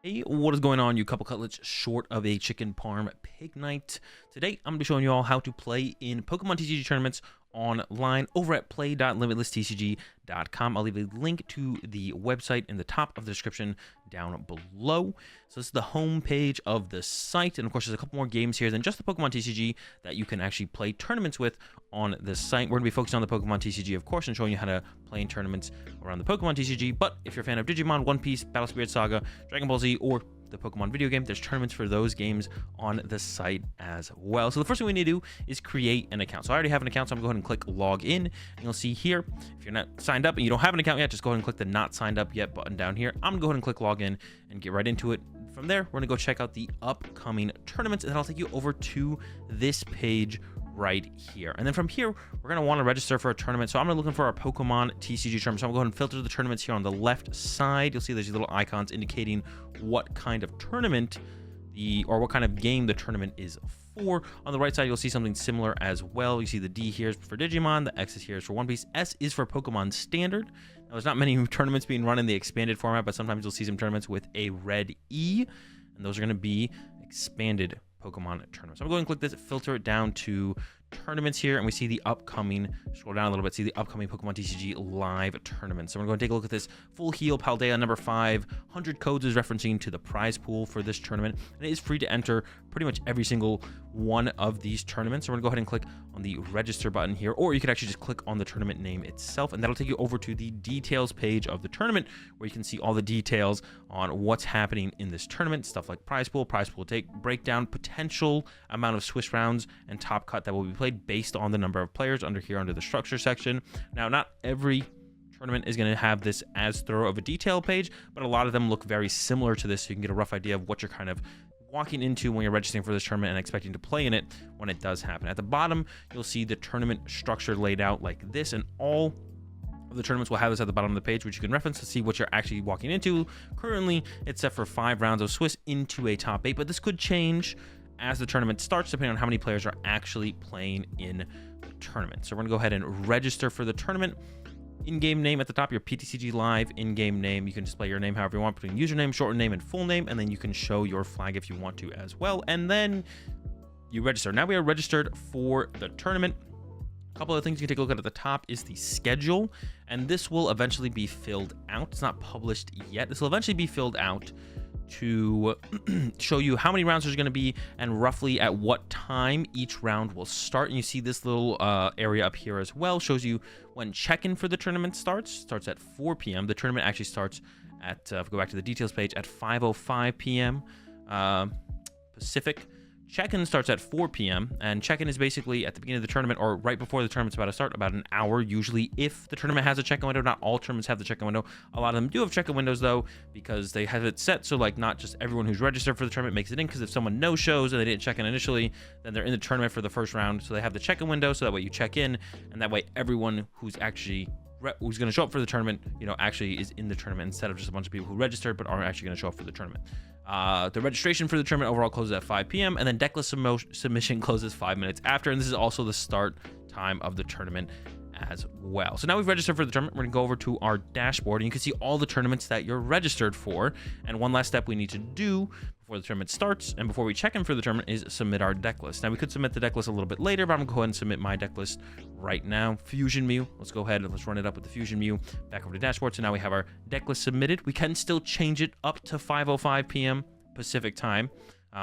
Hey, what is going on, you couple cutlets short of a chicken parm pig night? Today, I'm going to be showing you all how to play in Pokemon TCG tournaments online over at play.limitlesstcg.com. I'll leave a link to the website in the top of the description down below. So this is the home page of the site, and of course there's a couple more games here than just the Pokemon TCG that you can actually play tournaments with on the site. We're going to be focusing on the Pokemon TCG, of course, and showing you how to play in tournaments around the Pokemon TCG. But if you're a fan of Digimon, One Piece, Battle Spirit Saga, Dragon Ball Z, or the Pokemon video game, there's tournaments for those games on the site as well. So the first thing we need to do is create an account. So I already have an account, so I'm going to go ahead and click log in, and you'll see here, if you're not signed up and you don't have an account yet, just go ahead and click the not signed up yet button down here. I'm gonna go ahead and click log in and get right into it. From there, we're gonna go check out the upcoming tournaments, and that'll take you over to this page right here. And then from here, we're going to want to register for a tournament. So I'm going to looking for our Pokemon TCG tournament. So I'm going to go ahead and filter the tournaments here on the left side. You'll see there's these little icons indicating what kind of tournament or what kind of game the tournament is for. On the right side, you'll see something similar as well. You see the D here is for Digimon, the X is here is for One Piece, S is for Pokemon Standard. Now, there's not many tournaments being run in the expanded format, but sometimes you'll see some tournaments with a red E, and those are going to be expanded Pokemon tournament. So I'm going to click this, filter it down to tournaments here, and we see the upcoming, scroll down a little bit, see the upcoming Pokemon TCG live tournament. So we're going to take a look at this. Full Heal Paldea number 5, 100 codes is referencing to the prize pool for this tournament, and it is free to enter pretty much every single one of these tournaments. So we're going to go ahead and click on the register button here, or you could actually just click on the tournament name itself, and that'll take you over to the details page of the tournament, where you can see all the details on what's happening in this tournament, stuff like prize pool take, breakdown, potential amount of Swiss rounds, and top cut that will be played based on the number of players under the structure section. Now, not every tournament is going to have this as thorough of a detail page, but a lot of them look very similar to this, so you can get a rough idea of what you're kind of walking into when you're registering for this tournament and expecting to play in it when it does happen. At the bottom, you'll see the tournament structure laid out like this, and all of the tournaments will have this at the bottom of the page, which you can reference to see what you're actually walking into. Currently, it's set for 5 rounds of Swiss into a top 8, but this could change as the tournament starts, depending on how many players are actually playing in the tournament. So we're going to go ahead and register for the tournament. In-game name at the top, your PTCG Live in-game name. You can display your name however you want, between username, shortened name, and full name, and then you can show your flag if you want to as well. And then you register. Now we are registered for the tournament. A couple of things you can take a look at the top is the schedule, and this will eventually be filled out. It's not published yet. This will eventually be filled out to show you how many rounds there's going to be and roughly at what time each round will start. And you see this little area up here as well, shows you when check-in for the tournament starts at 4 p.m. The tournament actually starts at, if we go back to the details page, at 5:05 p.m. Pacific. Check-in starts at 4 p.m. and check-in is basically at the beginning of the tournament or right before the tournament's about to start, about an hour usually, if the tournament has a check-in window. Not all tournaments have the check-in window. A lot of them do have check-in windows though, because they have it set so like not just everyone who's registered for the tournament makes it in, because if someone no-shows and they didn't check in initially, then they're in the tournament for the first round. So they have the check-in window, so that way you check in, and that way everyone who's actually who's going to show up for the tournament, actually is in the tournament, instead of just a bunch of people who registered but aren't actually going to show up for the tournament. The registration for the tournament overall closes at 5 p.m. and then Decklist submission closes 5 minutes after, and this is also the start time of the tournament as well. So now we've registered for the tournament. We're gonna go over to our dashboard, and you can see all the tournaments that you're registered for. And one last step we need to do before the tournament starts and before we check in for the tournament is submit our deck list. Now, we could submit the deck list a little bit later, but I'm gonna go ahead and submit my deck list right now. Fusion Mew, let's go ahead and let's run it up with the Fusion Mew back over to dashboard. So now we have our deck list submitted. We can still change it up to 5:05 p.m. Pacific time,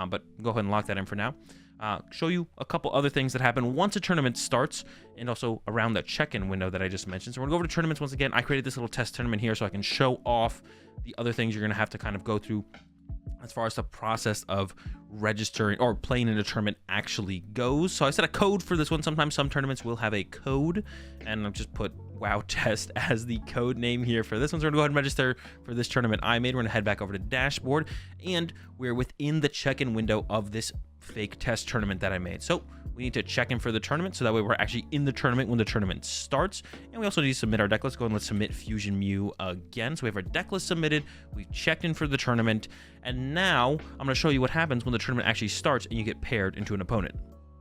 but go ahead and lock that in for now. Show you a couple other things that happen once a tournament starts, and also around the check-in window that I just mentioned. So we're gonna go over to tournaments once again. I created this little test tournament here so I can show off the other things you're gonna have to kind of go through as far as the process of registering or playing in a tournament actually goes. So I set a code for this one. Sometimes some tournaments will have a code, and I've just put WoW Test as the code name here for this one. So we're gonna go ahead and register for this tournament I made. We're gonna head back over to dashboard, and we're within the check-in window of this fake test tournament that I made. So we need to check in for the tournament, so that way we're actually in the tournament when the tournament starts. And we also need to submit our deck list. Go ahead and let's submit Fusion Mew again. So we have our deck list submitted, we've checked in for the tournament, and now I'm going to show you what happens when the tournament actually starts and you get paired into an opponent.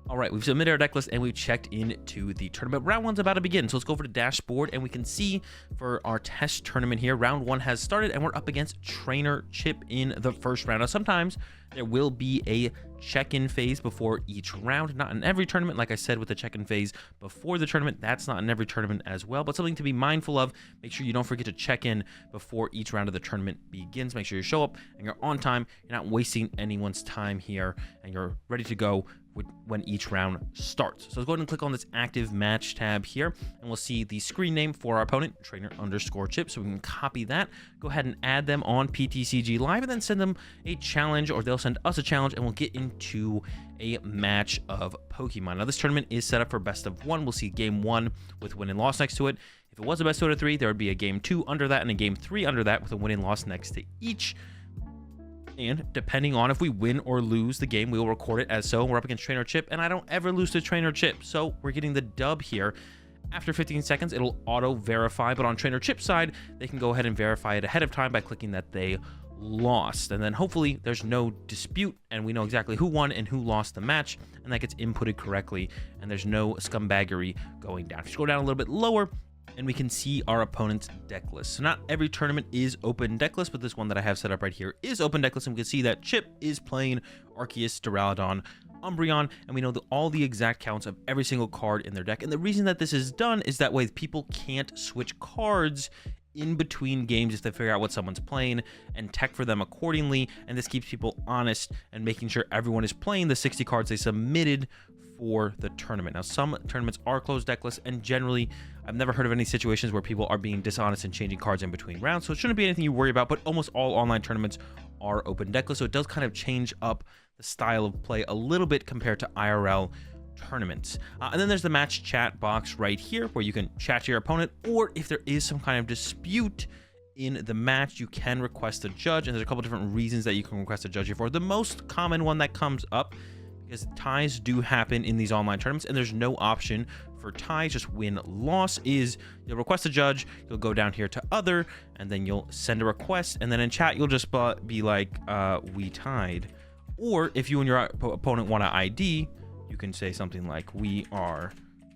All right, we've submitted our deck list and we've checked into the tournament. Round one's about to begin, so let's go over to dashboard and we can see for our test tournament here, round one has started and we're up against Trainer Chip in the first round. Now, sometimes there will be a check-in phase before each round, not in every tournament. Like I said, with the check-in phase before the tournament, that's not in every tournament as well, but something to be mindful of. Make sure you don't forget to check in before each round of the tournament begins. Make sure you show up and you're on time. You're not wasting anyone's time here, and you're ready to go when each round starts. So let's go ahead and click on this active match tab here, and we'll see the screen name for our opponent, Trainer_Chip. So we can copy that, go ahead and add them on PTCG Live, and then send them a challenge, or they'll send us a challenge, and we'll get into a match of Pokemon. Now, this tournament is set up for best of one. We'll see game one with win and loss next to it. If it was a best out of three, there would be a game two under that and a game three under that with a win and loss next to each. And depending on if we win or lose the game, we will record it as so. We're up against Trainer Chip, and I don't ever lose to Trainer Chip, so we're getting the dub here. After 15 seconds, it'll auto-verify, but on Trainer Chip's side, they can go ahead and verify it ahead of time by clicking that they lost. And then hopefully there's no dispute, and we know exactly who won and who lost the match, and that gets inputted correctly, and there's no scumbaggery going down. If you scroll down a little bit lower, and we can see our opponent's deck list. So not every tournament is open deck list, but this one that I have set up right here is open deck list, and we can see that Chip is playing Arceus, Duraludon, Umbreon, and we know all the exact counts of every single card in their deck. And the reason that this is done is that way people can't switch cards in between games if they figure out what someone's playing, and tech for them accordingly. And this keeps people honest and making sure everyone is playing the 60 cards they submitted for the tournament. Now, some tournaments are closed deck lists, and generally I've never heard of any situations where people are being dishonest and changing cards in between rounds, so it shouldn't be anything you worry about. But almost all online tournaments are open deck lists, so it does kind of change up the style of play a little bit compared to IRL tournaments. And then there's the match chat box right here where you can chat to your opponent, or if there is some kind of dispute in the match, you can request a judge, and there's a couple different reasons that you can request a judge here for. The most common one that comes up, because ties do happen in these online tournaments, and there's no option for ties, just win-loss, is you'll request a judge, you'll go down here to other, and then you'll send a request, and then in chat you'll just be like, we tied. Or if you and your opponent want to ID, you can say something like, we are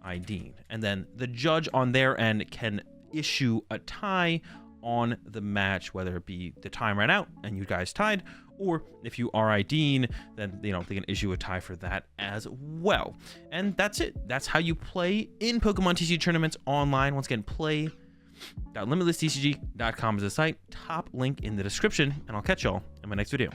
ID'd. And then the judge on their end can issue a tie on the match, whether it be the time ran out and you guys tied, or if you are ID'd, then they can issue a tie for that as well. And that's it. That's how you play in Pokemon TCG tournaments online. Once again, play.limitlesstcg.com is the site. Top link in the description, and I'll catch y'all in my next video.